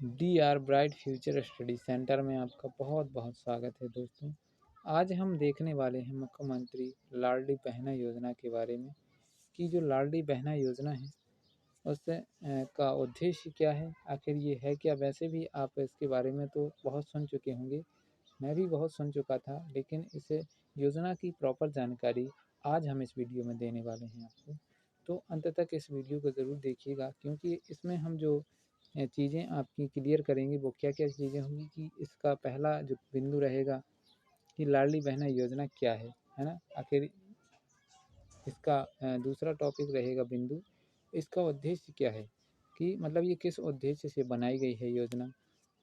DR bright future study centre में आपका बहुत बहुत स्वागत है दोस्तों। आज हम देखने वाले हैं मुख्यमंत्री लाडली बहना योजना के बारे में कि जो लाडली बहना योजना है उससे का उद्देश्य क्या है, आखिर ये है क्या। वैसे भी आप इसके बारे में तो बहुत सुन चुके होंगे, मैं भी बहुत सुन चुका था, लेकिन इस योजना की प्रॉपर जानकारी आज हम इस वीडियो में देने वाले हैं आपको। तो अंत तक इस वीडियो को ज़रूर देखिएगा, क्योंकि इसमें हम जो चीज़ें आपकी क्लियर करेंगे वो क्या क्या चीज़ें होंगी कि इसका पहला जो बिंदु रहेगा कि लाडली बहना योजना क्या है ना। आखिर इसका दूसरा टॉपिक रहेगा बिंदु, इसका उद्देश्य क्या है कि मतलब ये किस उद्देश्य से बनाई गई है योजना।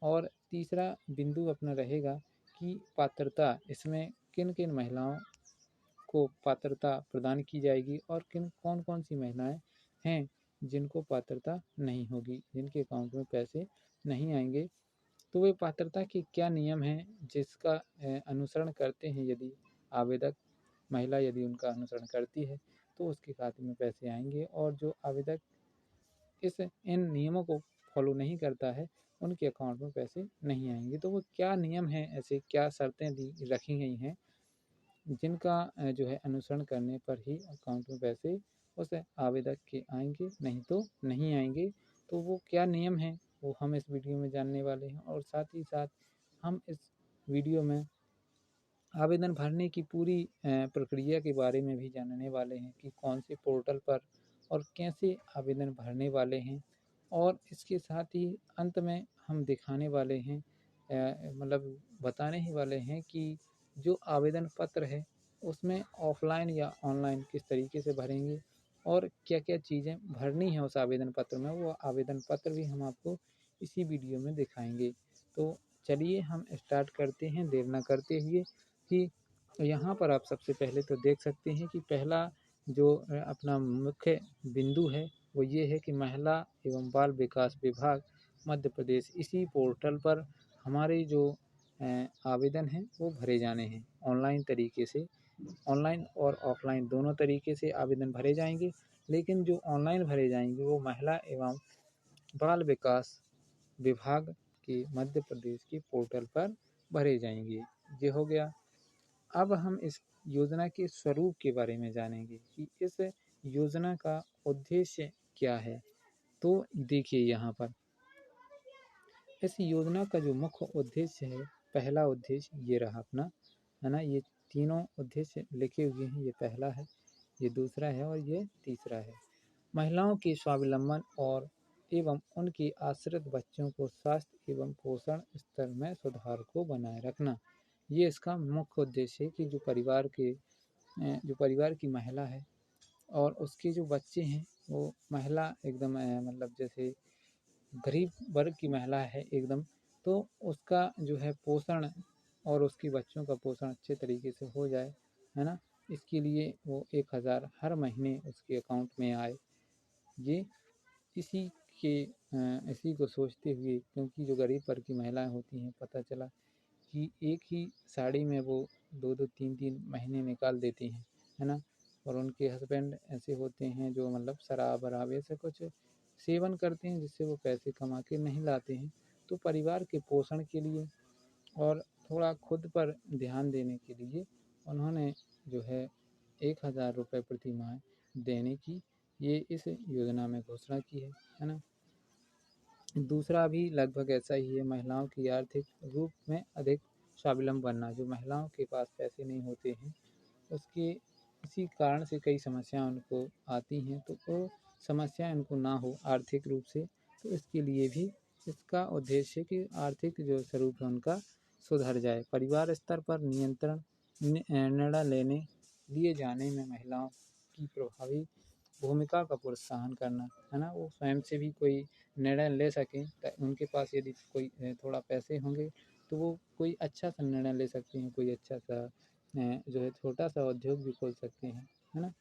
और तीसरा बिंदु अपना रहेगा कि पात्रता, इसमें किन किन महिलाओं को पात्रता प्रदान की जाएगी और किन कौन कौन सी महिलाएं हैं जिनको पात्रता नहीं होगी, जिनके अकाउंट में पैसे नहीं आएंगे। तो वे पात्रता के क्या नियम हैं जिसका अनुसरण करते हैं, यदि आवेदक महिला यदि उनका अनुसरण करती है तो उसके खाते में पैसे आएंगे, और जो आवेदक इन नियमों को फॉलो नहीं करता है उनके अकाउंट में पैसे नहीं आएंगे। तो वो क्या नियम हैं, ऐसे क्या शर्तें दी रखी गई हैं जिनका जो है अनुसरण करने पर ही अकाउंट में पैसे उस आवेदक के आएंगे, नहीं तो नहीं आएंगे। तो वो क्या नियम हैं वो हम इस वीडियो में जानने वाले हैं, और साथ ही साथ हम इस वीडियो में आवेदन भरने की पूरी प्रक्रिया के बारे में भी जानने वाले हैं कि कौन से पोर्टल पर और कैसे आवेदन भरने वाले हैं। और इसके साथ ही अंत में हम दिखाने वाले हैं, मतलब बताने ही वाले हैं कि जो आवेदन पत्र है उसमें ऑफलाइन या ऑनलाइन किस तरीके से भरेंगे और क्या क्या चीज़ें भरनी है उस आवेदन पत्र में, वो आवेदन पत्र भी हम आपको इसी वीडियो में दिखाएंगे। तो चलिए हम स्टार्ट करते हैं देर ना करते हुए कि यहाँ पर आप सबसे पहले तो देख सकते हैं कि पहला जो अपना मुख्य बिंदु है वो ये है कि महिला एवं बाल विकास विभाग मध्य प्रदेश, इसी पोर्टल पर हमारे जो आवेदन हैं वो भरे जाने हैं ऑनलाइन तरीके से। ऑनलाइन और ऑफलाइन दोनों तरीके से आवेदन भरे जाएंगे, लेकिन जो ऑनलाइन भरे जाएंगे वो महिला एवं बाल विकास विभाग के मध्य प्रदेश के पोर्टल पर भरे जाएंगे। ये हो गया। अब हम इस योजना के स्वरूप के बारे में जानेंगे कि इस योजना का उद्देश्य क्या है। तो देखिए यहाँ पर इस योजना का जो मुख्य उद्देश्य है, पहला उद्देश्य ये रहा अपना, है ना। ये तीनों उद्देश्य लिखे हुए हैं, ये पहला है, ये दूसरा है और ये तीसरा है। महिलाओं के स्वावलंबन और एवं उनके आश्रित बच्चों को स्वास्थ्य एवं पोषण स्तर में सुधार को बनाए रखना, ये इसका मुख्य उद्देश्य है कि जो परिवार की महिला है और उसके जो बच्चे हैं वो महिला एकदम मतलब जैसे गरीब वर्ग की महिला है एकदम, तो उसका जो है पोषण और उसके बच्चों का पोषण अच्छे तरीके से हो जाए, है ना। इसके लिए वो 1000 हर महीने उसके अकाउंट में आए। ये इसी इसी को सोचते हुए, क्योंकि जो गरीब वर्ग की महिलाएं होती हैं, पता चला कि एक ही साड़ी में वो 2-2 3-3 महीने निकाल देती हैं, है ना। और उनके हस्बैंड ऐसे होते हैं जो मतलब शराब वराब ऐसे कुछ सेवन करते हैं जिससे वो पैसे कमा के नहीं लाते हैं। तो परिवार के पोषण के लिए और थोड़ा खुद पर ध्यान देने के लिए उन्होंने जो है 1000 रुपये प्रति माह देने की ये इस योजना में घोषणा की है ना। दूसरा भी लगभग ऐसा ही है, महिलाओं की आर्थिक रूप में अधिक स्वावलंबन बनना। जो महिलाओं के पास पैसे नहीं होते हैं उसके इसी कारण से कई समस्याएं उनको आती हैं, तो वो समस्याएं उनको ना हो आर्थिक रूप से, तो इसके लिए भी इसका उद्देश्य है कि आर्थिक जो स्वरूप है उनका सुधर जाए। परिवार स्तर पर नियंत्रण निर्णय लिए जाने में महिलाओं की प्रभावी भूमिका का प्रोत्साहन करना, है ना। वो स्वयं से भी कोई निर्णय ले सकें, उनके पास यदि कोई थोड़ा पैसे होंगे तो वो कोई अच्छा सा निर्णय ले सकते हैं, कोई अच्छा सा जो है छोटा सा उद्योग भी खोल सकते हैं, है ना।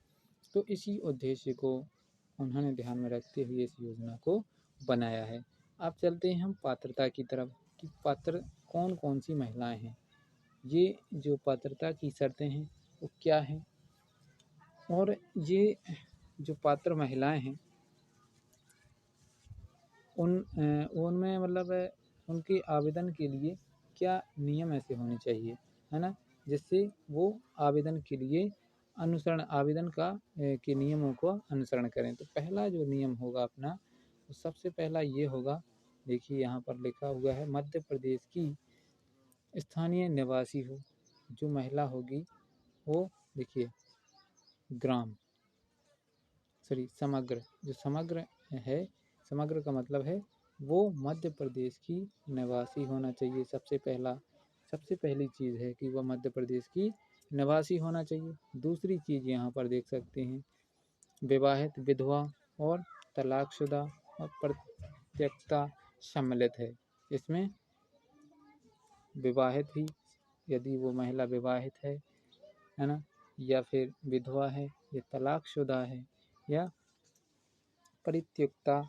तो इसी उद्देश्य को उन्होंने ध्यान में रखते हुए इस योजना को बनाया है। अब चलते हैं हम पात्रता की तरफ कि पात्र कौन कौन सी महिलाएं हैं। ये जो पात्रता की शर्तें हैं वो क्या हैं, और ये जो पात्र महिलाएं हैं उनमें मतलब उनके आवेदन के लिए क्या नियम ऐसे होने चाहिए, है ना, जिससे वो आवेदन के लिए आवेदन के नियमों को अनुसरण करें। तो पहला जो नियम होगा अपना, तो सबसे पहला ये होगा, देखिए यहाँ पर लिखा हुआ है, मध्य प्रदेश की स्थानीय निवासी हो, जो महिला होगी वो, देखिए ग्राम समग्र, जो समग्र है, समग्र का मतलब है वो मध्य प्रदेश की निवासी होना चाहिए। सबसे पहली चीज़ है कि वह मध्य प्रदेश की निवासी होना चाहिए। दूसरी चीज़ यहाँ पर देख सकते हैं, विवाहित, विधवा और तलाकशुदा और परित्यक्ता सम्मिलित है। इसमें विवाहित भी, यदि वो महिला विवाहित है ना, या फिर विधवा है, या तलाकशुदा है, या परित्यक्ता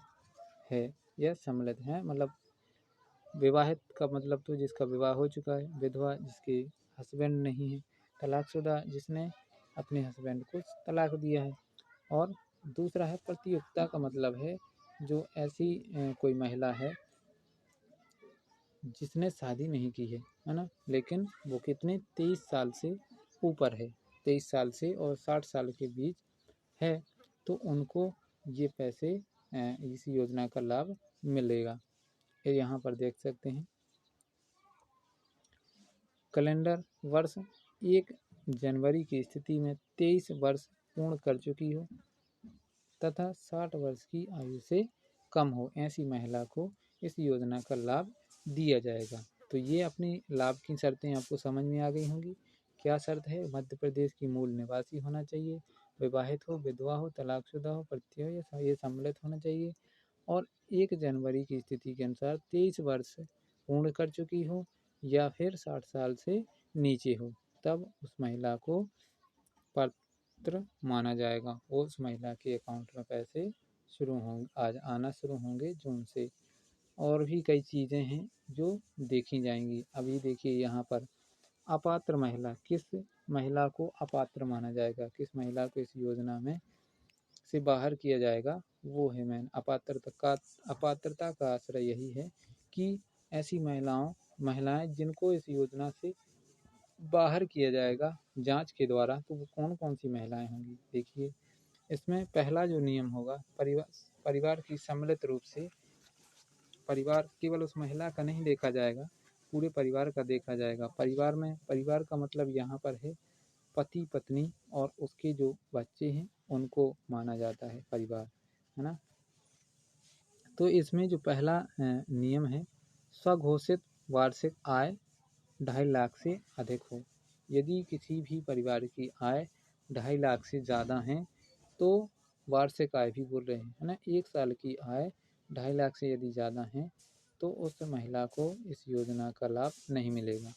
है, या सम्मिलित है। मतलब विवाहित का मतलब तो जिसका विवाह हो चुका है, विधवा जिसके हस्बैंड नहीं है, तलाकशुदा जिसने अपने हस्बैंड को तलाक दिया है, और दूसरा है प्रतियुक्ता का मतलब है जो ऐसी कोई महिला है जिसने शादी नहीं की है ना, लेकिन वो कितने 23 साल से ऊपर है, 23 साल से और 60 साल के बीच है, तो उनको ये पैसे इस योजना का लाभ मिलेगा। ये यहाँ पर देख सकते हैं, कैलेंडर वर्ष 1 जनवरी की स्थिति में 23 वर्ष पूर्ण कर चुकी हो तथा 60 वर्ष की आयु से कम हो, ऐसी महिला को इस योजना का लाभ दिया जाएगा। तो ये अपनी लाभ की शर्तें आपको समझ में आ गई होंगी। क्या शर्त है? मध्य प्रदेश की मूल निवासी होना चाहिए, विवाहित हो, विधवा हो, तलाकशुदा हो, परित्यक्त या ये सम्मिलित होना चाहिए, और 1 जनवरी की स्थिति के अनुसार 23 वर्ष पूर्ण कर चुकी हो या फिर 60 साल से नीचे हो, तब उस महिला को पात्र माना जाएगा। उस महिला के अकाउंट में पैसे आज आना शुरू होंगे जून से। और भी कई चीज़ें हैं जो देखी जाएंगी। अभी देखिए यहाँ पर अपात्र महिला, किस महिला को अपात्र माना जाएगा, किस महिला को इस योजना में से बाहर किया जाएगा, वो है मैन अपात्रता का आश्रय यही है कि ऐसी महिलाएं जिनको इस योजना से बाहर किया जाएगा जांच के द्वारा, तो वो कौन कौन सी महिलाएं होंगी। देखिए इसमें पहला जो नियम होगा, परिवार की सम्मिलित रूप से, परिवार केवल उस महिला का नहीं देखा जाएगा, पूरे परिवार का देखा जाएगा। परिवार का मतलब यहाँ पर है पति पत्नी और उसके जो बच्चे हैं उनको माना जाता है परिवार, है ना। तो इसमें जो पहला नियम है, स्वघोषित वार्षिक आय 2.5 लाख से अधिक हो। यदि किसी भी परिवार की आय 2.5 लाख से ज़्यादा है तो वार्षिक आय भी बोल रहे हैं, है ना, 1 साल की आय 2.5 लाख से यदि ज़्यादा है तो उस महिला को इस योजना का लाभ नहीं मिलेगा।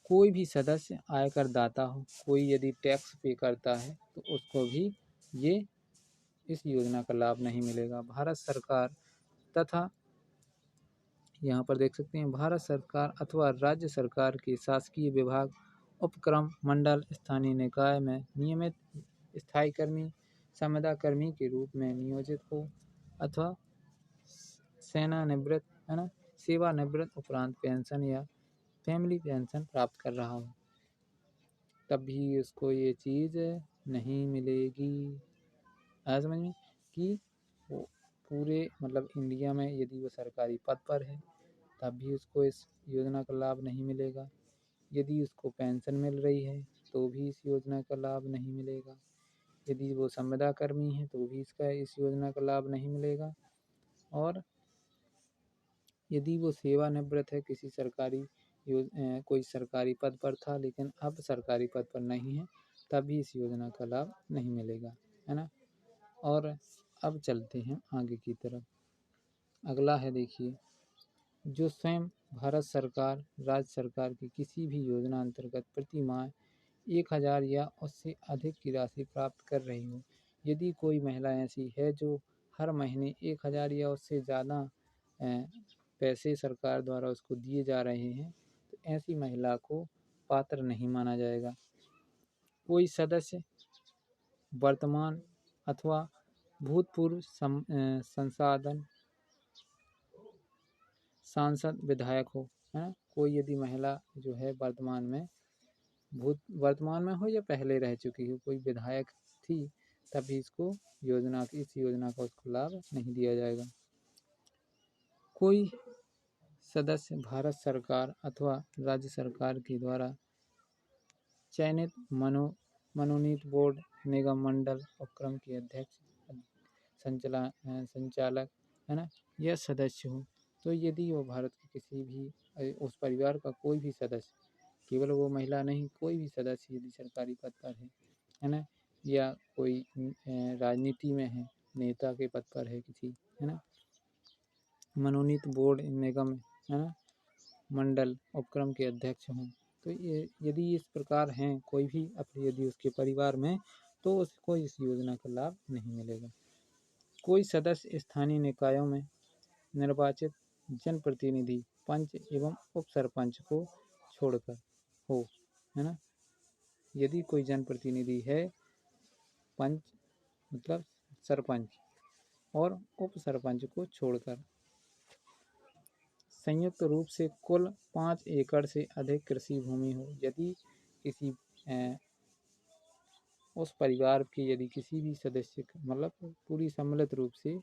कोई भी सदस्य आयकर दाता हो, कोई यदि टैक्स पे करता है तो उसको भी ये इस योजना का लाभ नहीं मिलेगा। भारत सरकार तथा यहाँ पर देख सकते हैं, भारत सरकार अथवा राज्य सरकार के शासकीय विभाग, उपक्रम, मंडल, स्थानीय निकाय में नियमित स्थायी कर्मी, संविदा कर्मी के रूप में नियोजित हो अथवा सेवानिवृत्त, है ना, सेवानिवृत्त उपरांत पेंशन या फैमिली पेंशन प्राप्त कर रहा हो, तब भी उसको ये चीज़ नहीं मिलेगी। आया समझ में कि वो पूरे मतलब इंडिया में यदि वो सरकारी पद पर है तब भी उसको इस योजना का लाभ नहीं मिलेगा। यदि उसको पेंशन मिल रही है तो भी इस योजना का लाभ नहीं मिलेगा। यदि वो संविदा कर्मी है तो भी इस योजना का लाभ नहीं मिलेगा। और यदि वो सेवानिवृत्त है, किसी कोई सरकारी पद पर था लेकिन अब सरकारी पद पर नहीं है, तब भी इस योजना का लाभ नहीं मिलेगा, है ना। और अब चलते हैं आगे की तरफ। अगला है, देखिए, जो स्वयं भारत सरकार, राज्य सरकार की किसी भी योजना अंतर्गत प्रति माह 1,000 या उससे अधिक की राशि प्राप्त कर रही हो। यदि कोई महिला ऐसी है जो हर महीने 1,000 या उससे ज़्यादा पैसे सरकार द्वारा उसको दिए जा रहे हैं तो ऐसी महिला को पात्र नहीं माना जाएगा। कोई सदस्य वर्तमान अथवा भूतपूर्व संसाधन सांसद विधायक हो, है ना, कोई यदि महिला जो है वर्तमान में हो या पहले रह चुकी हो, कोई विधायक थी, तभी इस योजना का उसको लाभ नहीं दिया जाएगा। कोई सदस्य भारत सरकार अथवा राज्य सरकार के द्वारा चयनित मनोनीत बोर्ड, निगम, मंडल, उपक्रम के अध्यक्ष, संचालक, है ना, यह सदस्य हो, तो यदि वो भारत के किसी भी उस परिवार का कोई भी सदस्य, केवल वो महिला नहीं, कोई भी सदस्य यदि सरकारी पद पर है ना, या कोई राजनीति में है, नेता के पद पर है किसी, है ना, मनोनीत बोर्ड, निगम, है ना, मंडल, उपक्रम के अध्यक्ष हों, तो ये यदि इस प्रकार हैं कोई भी यदि उसके परिवार में, तो उसको इस योजना का लाभ नहीं मिलेगा। कोई सदस्य स्थानीय निकायों में निर्वाचित जनप्रतिनिधि, पंच एवं उप सरपंच को छोड़कर हो, है ना, यदि कोई जनप्रतिनिधि है, पंच मतलब सरपंच और उप सरपंच को छोड़कर संयुक्त रूप से कुल 5 एकड़ से अधिक कृषि भूमि हो, यदि किसी उस परिवार के यदि किसी भी सदस्य मतलब पूरी सम्मिलित रूप से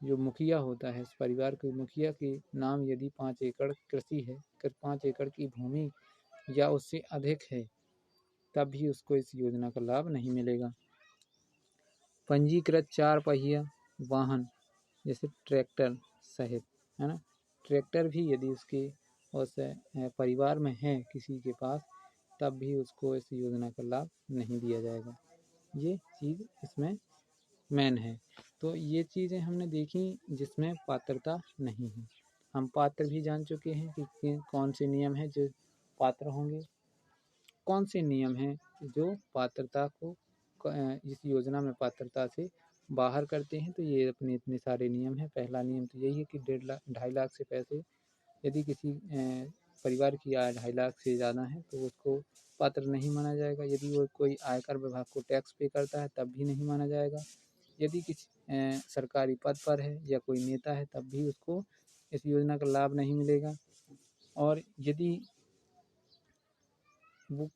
जो मुखिया होता है, इस परिवार के मुखिया के नाम यदि 5 एकड़ कृषि है, 5 एकड़ की भूमि या उससे अधिक है, तब भी उसको इस योजना का लाभ नहीं मिलेगा। पंजीकृत 4 पहिया वाहन जैसे ट्रैक्टर सहित, है ना, ट्रैक्टर भी यदि उसके उस परिवार में है किसी के पास, तब भी उसको इस योजना का लाभ नहीं दिया जाएगा। ये चीज़ इसमें मेन है। तो ये चीज़ें हमने देखी जिसमें पात्रता नहीं है। हम पात्र भी जान चुके हैं कि कौन से नियम हैं जो पात्र होंगे, कौन से नियम हैं जो पात्रता को इस योजना में पात्रता से बाहर करते हैं। तो ये अपने इतने सारे नियम हैं। पहला नियम तो यही है कि 2.5 लाख से पैसे यदि किसी परिवार की आय 2.5 लाख से ज़्यादा है तो उसको पात्र नहीं माना जाएगा। यदि वो कोई आयकर विभाग को टैक्स पे करता है तब भी नहीं माना जाएगा। यदि किसी सरकारी पद पर है या कोई नेता है तब भी उसको इस योजना का लाभ नहीं मिलेगा। और यदि वो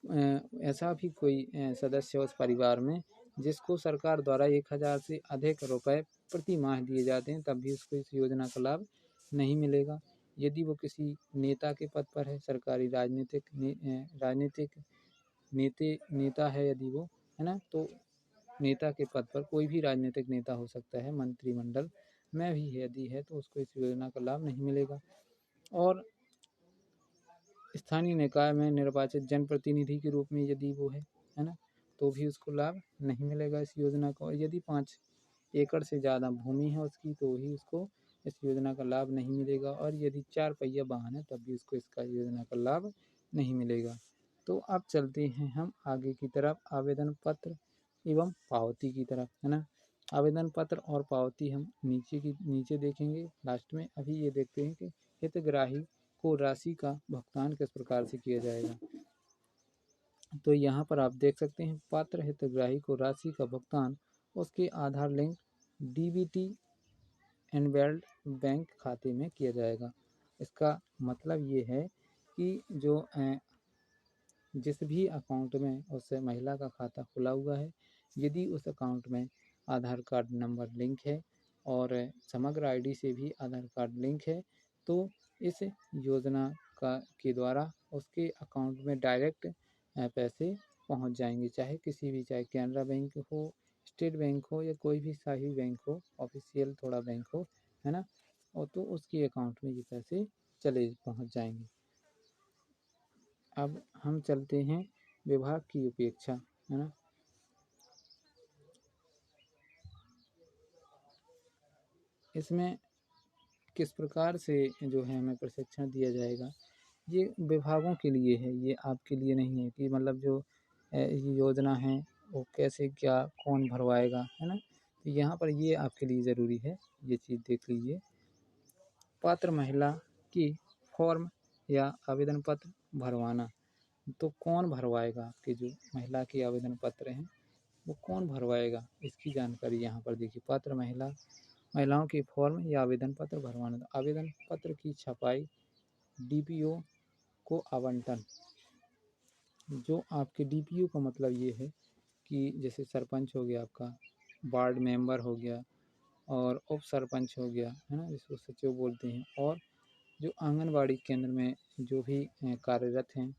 ऐसा भी कोई सदस्य उस परिवार में जिसको सरकार द्वारा 1,000 से अधिक रुपए प्रति माह दिए जाते हैं, तब भी उसको इस योजना का लाभ नहीं मिलेगा। यदि वो किसी नेता के पद पर है, सरकारी राजनीतिक नेता है यदि वो, है ना, तो नेता के पद पर कोई भी राजनीतिक नेता हो सकता है, मंत्रिमंडल में भी यदि है तो उसको इस योजना का लाभ नहीं मिलेगा। और स्थानीय निकाय में निर्वाचित जनप्रतिनिधि के रूप में यदि वो है ना, तो भी उसको लाभ नहीं मिलेगा इस योजना का। और यदि 5 एकड़ से ज़्यादा भूमि है उसकी, तो ही उसको इस योजना का लाभ नहीं मिलेगा। और यदि 4 पहिया वाहन है तब भी उसको इसका योजना का लाभ नहीं मिलेगा। तो अब चलते हैं हम आगे की तरफ, आवेदन पत्र एवं पावती की तरफ, है ना। आवेदन पत्र और पावती हम नीचे देखेंगे लास्ट में। अभी ये देखते हैं कि हितग्राही को राशि का भुगतान किस प्रकार से किया जाएगा। तो यहाँ पर आप देख सकते हैं, पात्र हितग्राही को राशि का भुगतान उसके आधार लिंक डीबीटी एनवेल्ड बैंक खाते में किया जाएगा। इसका मतलब ये है कि जो जिस भी अकाउंट में उस महिला का खाता खुला हुआ है, यदि उस अकाउंट में आधार कार्ड नंबर लिंक है और समग्र आईडी से भी आधार कार्ड लिंक है, तो इस योजना के द्वारा उसके अकाउंट में डायरेक्ट पैसे पहुंच जाएंगे, चाहे कैनरा बैंक हो, स्टेट बैंक हो या कोई भी शाही बैंक हो, ऑफिशियल थोड़ा बैंक हो, है ना, और तो उसके अकाउंट में ये पैसे पहुंच जाएंगे। अब हम चलते हैं विभाग की उपेक्षा, है ना। इसमें किस प्रकार से जो है हमें प्रशिक्षण दिया जाएगा, ये विभागों के लिए है, ये आपके लिए नहीं है कि मतलब जो योजना है वो कैसे क्या कौन भरवाएगा, है ना। तो यहाँ पर ये आपके लिए ज़रूरी है, ये चीज़ देख लीजिए। पात्र महिला की फॉर्म या आवेदन पत्र भरवाना, तो कौन भरवाएगा, आपके जो महिला के आवेदन पत्र हैं वो कौन भरवाएगा, इसकी जानकारी यहाँ पर देखिए। पात्र महिला महिलाओं के फॉर्म या आवेदन पत्र भरवाना था। आवेदन पत्र की छपाई डीपीओ को आवंटन। जो आपके डीपीओ का मतलब ये है कि जैसे सरपंच हो गया आपका, वार्ड मेंबर हो गया और उप सरपंच हो गया, है ना, जिसको सचिव बोलते हैं, और जो आंगनबाड़ी केंद्र में जो भी कार्यरत हैं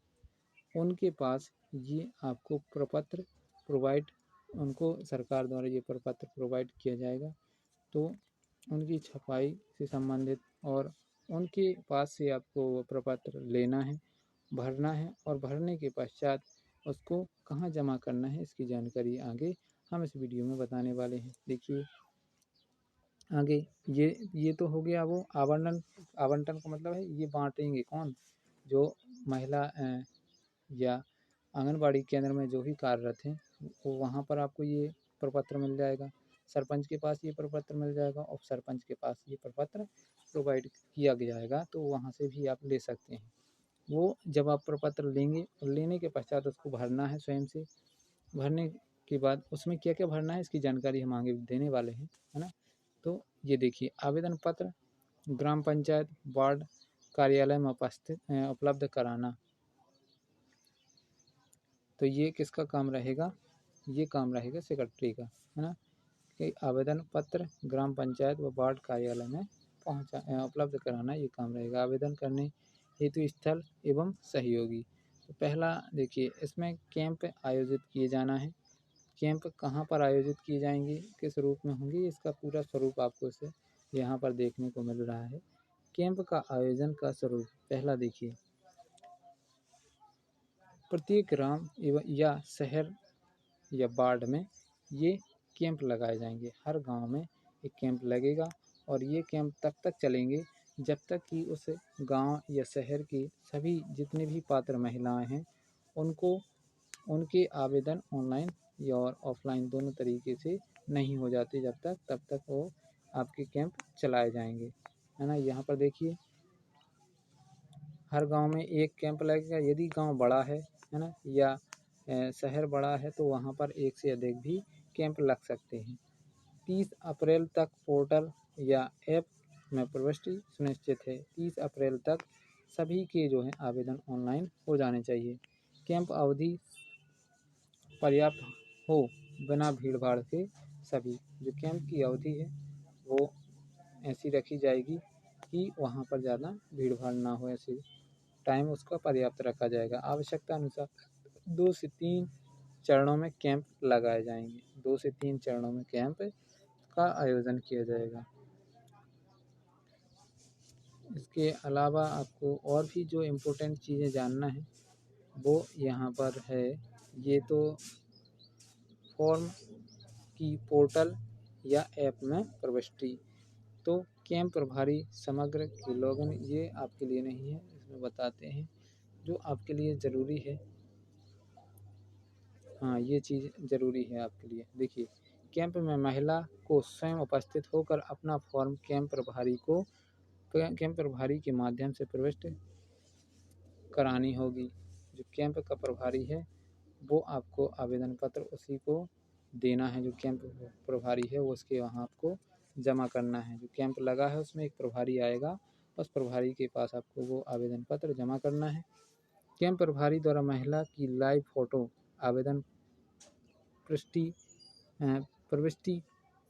उनके पास ये आपको प्रपत्र प्रोवाइड, उनको सरकार द्वारा ये प्रपत्र प्रोवाइड किया जाएगा। तो उनकी छपाई से संबंधित और उनके पास से आपको वो प्रपत्र लेना है, भरना है, और भरने के पश्चात उसको कहाँ जमा करना है इसकी जानकारी आगे हम इस वीडियो में बताने वाले हैं। देखिए आगे, ये तो हो गया वो आवंटन। आवंटन का मतलब है ये बांटेंगे कौन, जो महिला या आंगनबाड़ी केंद्र में जो भी कार्यरत हैं वो वहाँ पर आपको ये प्रपत्र मिल जाएगा। सरपंच के पास ये प्रपत्र मिल जाएगा, और सरपंच के पास ये प्रपत्र प्रोवाइड किया जाएगा, तो वहाँ से भी आप ले सकते हैं। वो जब आप प्रपत्र लेंगे, लेने के पश्चात उसको भरना है स्वयं से। भरने के बाद उसमें क्या क्या भरना है इसकी जानकारी हम आगे देने वाले हैं, है ना। तो ये देखिए, आवेदन पत्र ग्राम पंचायत वार्ड कार्यालय में उपलब्ध कराना। तो ये किसका काम रहेगा, ये काम रहेगा सेक्रेटरी का, है ना, कि आवेदन पत्र ग्राम पंचायत व वार्ड कार्यालय में उपलब्ध कराना, ये काम रहेगा। आवेदन करने हेतु स्थल एवं सहयोगी। तो पहला देखिए, इसमें कैंप आयोजित किए जाना है। कैंप कहाँ पर आयोजित किए जाएंगे, किस रूप में होंगे, इसका पूरा स्वरूप आपको इसे यहाँ पर देखने को मिल रहा है। कैंप का आयोजन का स्वरूप पहला देखिए, प्रत्येक ग्राम एवं या शहर या वार्ड में ये कैंप लगाए जाएंगे। हर गांव में एक कैंप लगेगा, और ये कैंप तब तक चलेंगे जब तक कि उस गांव या शहर की सभी जितने भी पात्र महिलाएं हैं उनको उनके आवेदन ऑनलाइन या और ऑफलाइन दोनों तरीके से नहीं हो जाते, जब तक तब तक वो आपके कैंप चलाए जाएंगे, है ना। यहाँ पर देखिए, हर गांव में एक कैंप लगेगा। यदि गांव बड़ा है ना, या शहर बड़ा है, तो वहाँ पर एक से अधिक भी कैंप लग सकते हैं। 30 अप्रैल तक पोर्टल या ऐप में प्रविष्टि सुनिश्चित है। 30 अप्रैल तक सभी के जो है आवेदन ऑनलाइन हो जाने चाहिए। कैंप अवधि पर्याप्त हो, बिना भीड़ भाड़ के। सभी जो कैंप की अवधि है वो ऐसी रखी जाएगी कि वहाँ पर ज़्यादा भीड़ भाड़ ना हो, ऐसे टाइम उसका पर्याप्त रखा जाएगा। आवश्यकता अनुसार 2 से 3 चरणों में कैंप लगाए जाएंगे। 2 से 3 चरणों में कैंप का आयोजन किया जाएगा। इसके अलावा आपको और भी जो इम्पोर्टेंट चीज़ें जानना है वो यहाँ पर है। ये तो फॉर्म की पोर्टल या ऐप में प्रविष्टि। तो कैंप प्रभारी समग्र के लॉगिन, ये आपके लिए नहीं है, इसमें बताते हैं जो आपके लिए ज़रूरी है। हाँ, ये चीज़ ज़रूरी है आपके लिए। देखिए, कैंप में महिला को स्वयं उपस्थित होकर अपना फॉर्म कैंप प्रभारी के माध्यम से प्रविष्ट करानी होगी। जो कैंप का प्रभारी है वो आपको आवेदन पत्र उसी को देना है। जो कैंप प्रभारी है वो उसके वहाँ आपको जमा करना है। जो कैंप लगा है उसमें एक प्रभारी आएगा, उस प्रभारी के पास आपको वो आवेदन पत्र जमा करना है। कैंप प्रभारी द्वारा महिला की लाइव फ़ोटो आवेदन प्रविष्टि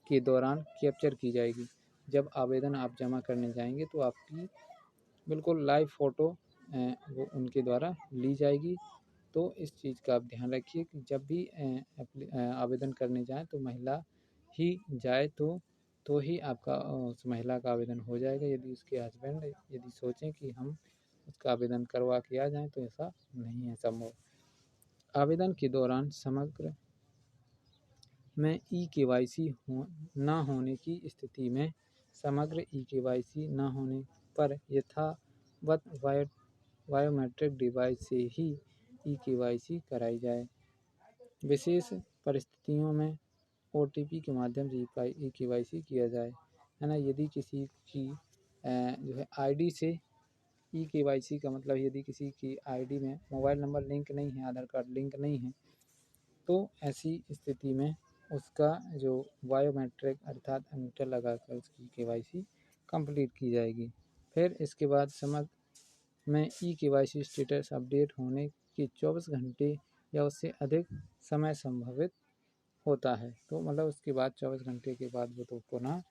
के दौरान कैप्चर की जाएगी। जब आवेदन आप जमा करने जाएंगे तो आपकी बिल्कुल लाइव फ़ोटो वो उनके द्वारा ली जाएगी। तो इस चीज़ का आप ध्यान रखिए कि जब भी आवेदन करने जाएँ तो महिला ही जाए, तो ही आपका उस महिला का आवेदन हो जाएगा। यदि उसके हस्बैंड यदि सोचें कि हम उसका आवेदन करवा के आ जाएँ तो ऐसा नहीं है संभव। आवेदन के दौरान समग्र में ई-केवाईसी न होने की स्थिति में समग्र ई-केवाईसी न होने पर यथावत बायोमेट्रिक डिवाइस से ही ई-केवाईसी कराई जाए। विशेष परिस्थितियों में ओटीपी के माध्यम से ई-केवाईसी किया जाए, है ना। यदि किसी की जो है आईडी से ई-केवाईसी का मतलब, यदि किसी की आईडी में मोबाइल नंबर लिंक नहीं है, आधार कार्ड लिंक नहीं है, तो ऐसी स्थिति में उसका जो बायोमेट्रिक अर्थात अंगूठा लगाकर उसकी KYC कंप्लीट की जाएगी। फिर इसके बाद समग्र में KYC स्टेटस अपडेट होने के 24 घंटे या उससे अधिक समय संभावित होता है। तो मतलब उसके बाद 24 घंटे के बाद वो तो पुनः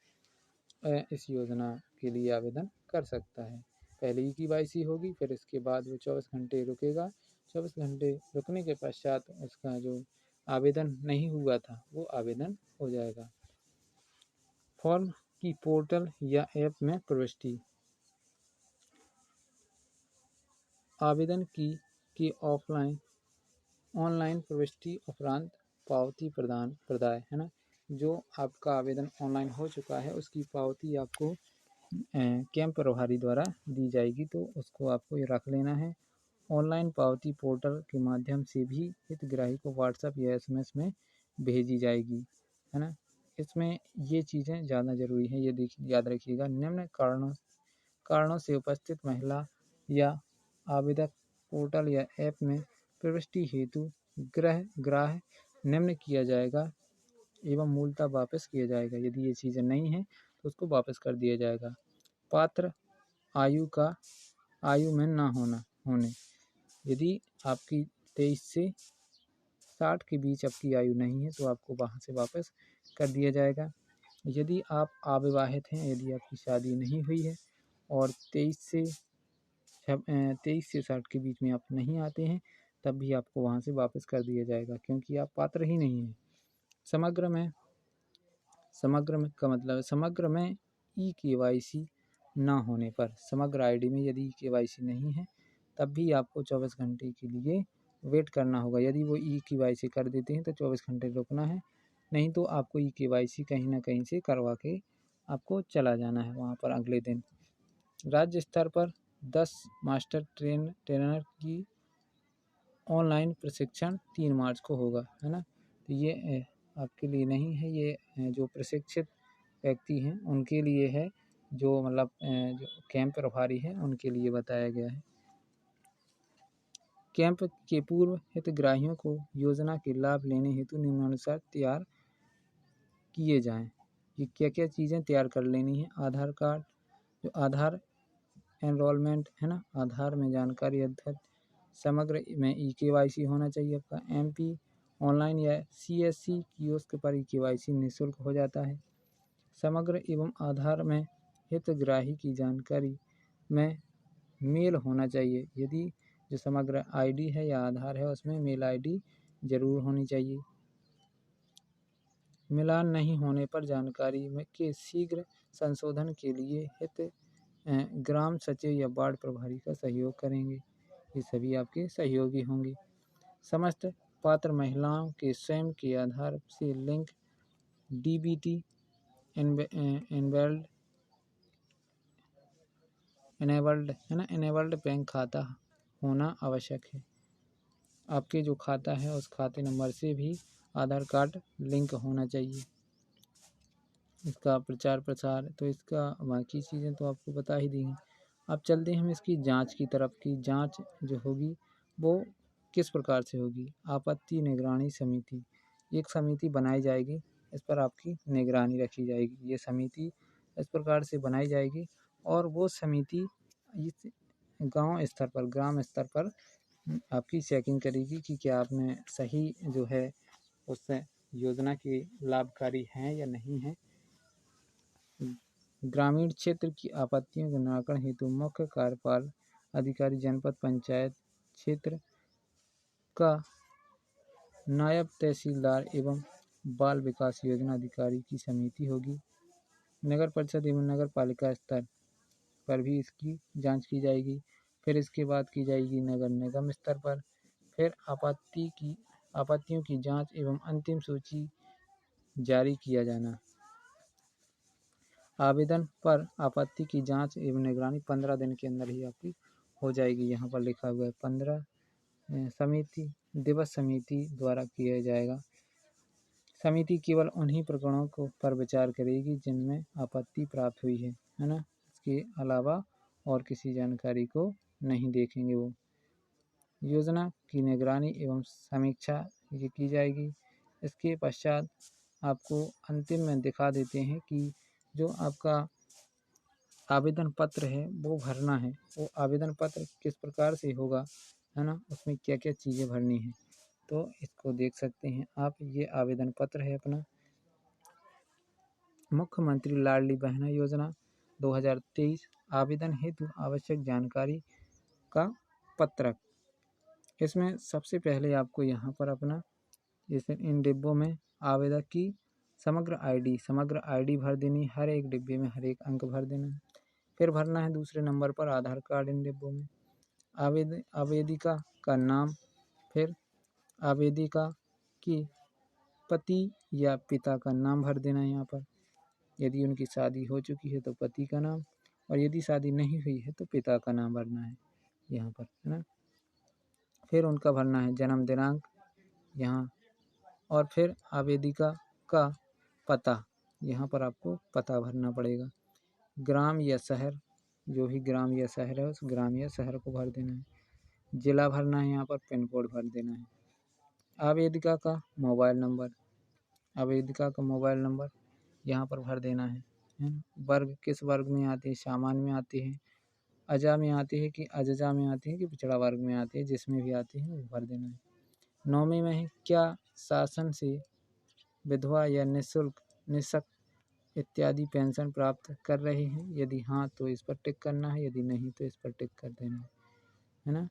इस योजना के लिए आवेदन कर सकता है। पहले KYC होगी, फिर इसके बाद वो 24 घंटे रुकेगा। 24 घंटे रुकने के पश्चात उसका जो आवेदन नहीं हुआ था वो आवेदन हो जाएगा। फॉर्म की पोर्टल या ऐप में प्रविष्टि। आवेदन की ऑनलाइन प्रविष्टि उपरांत पावती प्रदाय है ना। जो आपका आवेदन ऑनलाइन हो चुका है उसकी पावती आपको कैंप प्रभारी द्वारा दी जाएगी, तो उसको आपको ये रख लेना है। ऑनलाइन पावती पोर्टल के माध्यम से भी हितग्राही को व्हाट्सएप या SMS में भेजी जाएगी, है ना। इसमें ये चीज़ें ज़्यादा ज़रूरी हैं, ये याद रखिएगा। निम्न कारणों से उपस्थित महिला या आवेदक पोर्टल या ऐप में प्रविष्टि हेतु ग्राह्य निम्न किया जाएगा एवं मूलतः वापस किया जाएगा। यदि ये चीज़ें नहीं हैं तो उसको वापस कर दिया जाएगा। पात्र आयु में ना होने। यदि आपकी 23 से 60 के बीच आपकी आयु नहीं है तो आपको वहाँ से वापस कर दिया जाएगा। यदि आप अविवाहित हैं, यदि आपकी शादी नहीं हुई है और 23 से 60 के बीच में आप नहीं आते हैं, तब भी आपको वहाँ से वापस कर दिया जाएगा, क्योंकि आप पात्र ही नहीं हैं। समग्र में का मतलब समग्र में KYC ना होने पर, समग्र ID में यदि KYC नहीं है तब भी आपको 24 घंटे के लिए वेट करना होगा। यदि वो KYC कर देते हैं तो 24 घंटे रुकना है, नहीं तो आपको KYC कहीं ना कहीं से करवा के आपको चला जाना है वहाँ पर अगले दिन। राज्य स्तर पर 10 मास्टर ट्रेनर की ऑनलाइन प्रशिक्षण 3 मार्च को होगा, है ना। तो ये आपके लिए नहीं है, ये जो प्रशिक्षित व्यक्ति हैं उनके लिए है, जो मतलब जो कैंप प्रभारी है उनके लिए बताया गया है। कैंप के पूर्व हितग्राहियों को योजना के लाभ लेने हेतु निम्नानुसार तैयार किए जाएं। ये क्या क्या चीज़ें तैयार कर लेनी है। आधार कार्ड, जो आधार एनरोलमेंट है ना, आधार में जानकारी अद्यतन, समग्र में KYC होना चाहिए आपका। MP ऑनलाइन या CSC कियोस्क पर KYC निःशुल्क हो जाता है। समग्र एवं आधार में हितग्राही की जानकारी में मेल होना चाहिए। यदि जो समग्र ID है या आधार है उसमें मेल ID जरूर होनी चाहिए। मिलान नहीं होने पर जानकारी में के शीघ्र संशोधन के लिए हित ग्राम सचिव या वार्ड प्रभारी का सहयोग करेंगे। ये सभी आपके सहयोगी होंगे। समस्त पात्र महिलाओं के स्वयं के आधार से लिंक DBT इनेबल्ड है ना, इनेबल्ड बैंक खाता होना आवश्यक है। आपके जो खाता है उस खाते नंबर से भी आधार कार्ड लिंक होना चाहिए। इसका प्रचार प्रसार तो इसका बाकी चीज़ें तो आपको बता ही देंगे। अब चलते हैं हम इसकी जांच की तरफ। की जांच जो होगी वो किस प्रकार से होगी। आपत्ति निगरानी समिति, एक समिति बनाई जाएगी, इस पर आपकी निगरानी रखी जाएगी। ये समिति इस प्रकार से बनाई जाएगी और वो समिति इस गांव स्तर पर, ग्राम स्तर पर आपकी चेकिंग करेगी कि क्या आपने सही जो है उस योजना के लाभकारी हैं या नहीं हैं। ग्रामीण क्षेत्र की आपत्तियों के निराकरण हेतु मुख्य कार्यपाल अधिकारी जनपद पंचायत क्षेत्र का नायब तहसीलदार एवं बाल विकास योजना अधिकारी की समिति होगी। नगर परिषद एवं नगर पालिका स्तर पर भी इसकी जांच की जाएगी। फिर इसके बाद की जाएगी नगर निगम स्तर पर। फिर आपत्तियों की जांच एवं अंतिम सूची जारी किया जाना। आवेदन पर आपत्ति की जांच एवं निगरानी 15 दिन के अंदर ही आपकी हो जाएगी। यहाँ पर लिखा हुआ है 15 समिति द्वारा किया जाएगा। समिति केवल उन्हीं प्रकरणों पर विचार करेगी जिनमें आपत्ति प्राप्त हुई है ना। इसके अलावा और किसी जानकारी को नहीं देखेंगे वो। योजना की निगरानी एवं समीक्षा ये की जाएगी। इसके पश्चात आपको अंतिम में दिखा देते हैं कि जो आपका आवेदन पत्र है वो भरना है, वो आवेदन पत्र किस प्रकार से होगा, है ना, उसमें क्या क्या चीज़ें भरनी है। तो इसको देख सकते हैं आप, ये आवेदन पत्र है अपना, मुख्यमंत्री लाडली बहना योजना 2023 आवेदन हेतु आवश्यक जानकारी का पत्रक। इसमें सबसे पहले आपको यहाँ पर अपना, जैसे इन डिब्बों में आवेदक की समग्र आईडी भर देनी, हर एक डिब्बे में हर एक अंक भर देना है। फिर भरना है दूसरे नंबर पर आधार कार्ड इन डिब्बों में, आवेदिका का नाम, फिर आवेदिका की पति या पिता का नाम भर देना है यहाँ पर। यदि उनकी शादी हो चुकी है तो पति का नाम, और यदि शादी नहीं हुई है तो पिता का नाम भरना है यहाँ पर, है ना। फिर उनका भरना है जन्म दिनांक यहाँ, और फिर आवेदिका का पता, यहाँ पर आपको पता भरना पड़ेगा। ग्राम या शहर, जो भी ग्राम या शहर है उस ग्राम या शहर को भर देना है। जिला भरना है, यहाँ पर पिन कोड भर देना है। आवेदिका का मोबाइल नंबर, आवेदिका का मोबाइल नंबर यहाँ पर भर देना है। वर्ग किस वर्ग में आती है, सामान्य में आती है, अजा में आती है कि अजजा में आती है कि पिछड़ा वर्ग में आती है, जिसमें भी आती है वो भर देना है। 9वीं में है, क्या शासन से विधवा या निःशक्त इत्यादि पेंशन प्राप्त कर रहे हैं, यदि हाँ तो इस पर टिक करना है, यदि नहीं तो इस पर टिक कर देना है ना।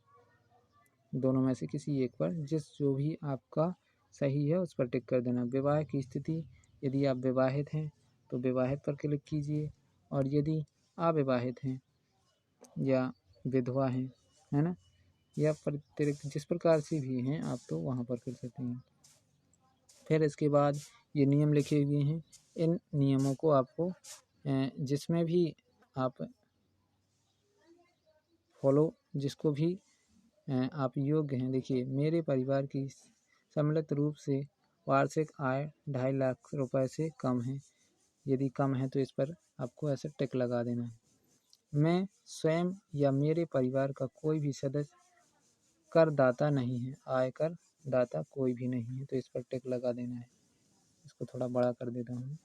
दोनों में से किसी एक पर, जो भी आपका सही है उस पर टिक कर देना। विवाह की स्थिति, यदि आप विवाहित हैं तो विवाहित पर क्लिक कीजिए, और यदि अविवाहित हैं या विधवा हैं, है ना, या जिस प्रकार से भी हैं आप तो वहाँ पर कर सकते हैं। फिर इसके बाद ये नियम लिखे हुए हैं, इन नियमों को आपको जिसमें भी आप फॉलो, जिसको भी आप योग्य हैं। देखिए, मेरे परिवार की सम्मिलित रूप से वार्षिक आय 2.5 लाख रुपए से कम है, यदि कम है तो इस पर आपको ऐसे टिक लगा देना है। मैं स्वयं या मेरे परिवार का कोई भी सदस्य करदाता नहीं है, आयकर दाता कोई भी नहीं है, तो इस पर टिक लगा देना है। इसको थोड़ा बड़ा कर देता हूँ।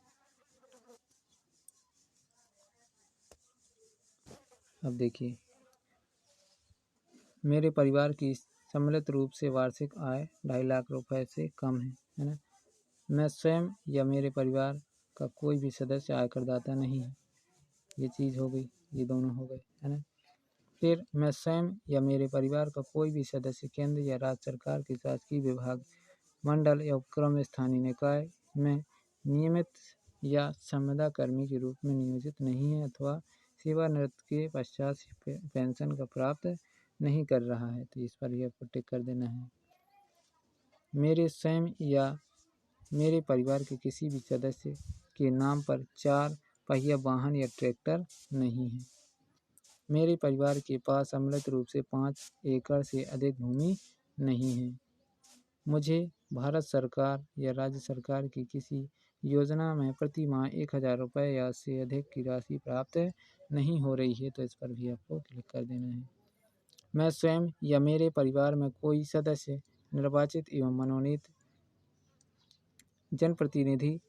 अब देखिए, मेरे परिवार की सम्मिलित रूप से वार्षिक आय 2.5 लाख रुपए से कम है ना। मैं स्वयं या मेरे परिवार का कोई भी सदस्य आयकरदाता नहीं है, ये चीज़ हो गई, ये दोनों हो गए, है ना। फिर मैं स्वयं या मेरे परिवार का कोई भी सदस्य केंद्र या राज्य सरकार के शासकीय विभाग, मंडल या उपक्रम स्थानीय निकाय में नियमित या संविदा कर्मी के रूप में नियोजित नहीं है, अथवा सेवानिवृत्ति के पश्चात पेंशन का प्राप्त नहीं कर रहा है, तो इस पर यह टिक कर देना है। मेरे स्वयं या मेरे परिवार के किसी भी सदस्य के नाम पर 4 पहिया वाहन या ट्रैक्टर नहीं है। मेरे परिवार के पास सम्मिलित रूप से 5 एकड़ से अधिक भूमि नहीं है। मुझे भारत सरकार या राज्य सरकार की किसी योजना में प्रति माह 1000 रुपये या से अधिक की राशि प्राप्त नहीं हो रही है, तो इस पर भी आपको क्लिक कर देना है। मैं स्वयं या मेरे परिवार में कोई सदस्य निर्वाचित एवं मनोनीत जनप्रतिनिधि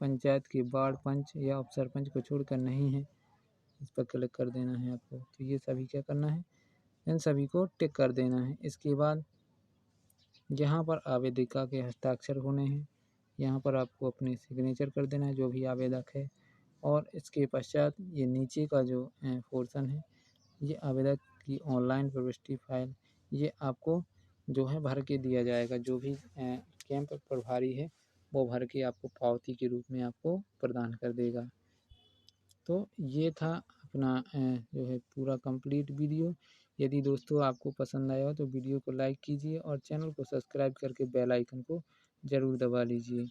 पंचायत के वार्ड पंच या उप सरपंच को छोड़कर नहीं है, इस पर क्लिक कर देना है आपको। तो ये सभी क्या करना है, इन सभी को टिक कर देना है। इसके बाद यहाँ पर आवेदिका के हस्ताक्षर होने हैं, यहाँ पर आपको अपने सिग्नेचर कर देना है जो भी आवेदक है, और इसके पश्चात ये नीचे का जो पोर्शन है, ये आवेदक की ऑनलाइन प्रविष्टि फाइल, ये आपको जो है भर के दिया जाएगा। जो भी कैंप प्रभारी है वो भर के आपको पावती के रूप में आपको प्रदान कर देगा। तो ये था अपना जो है पूरा कंप्लीट वीडियो। यदि दोस्तों आपको पसंद आया हो तो वीडियो को लाइक कीजिए और चैनल को सब्सक्राइब करके बेल आइकन को ज़रूर दबा लीजिए।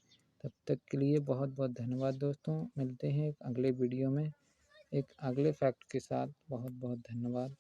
तब तक के लिए बहुत बहुत धन्यवाद दोस्तों। मिलते हैं एक अगले वीडियो में एक अगले फैक्ट के साथ। बहुत बहुत धन्यवाद।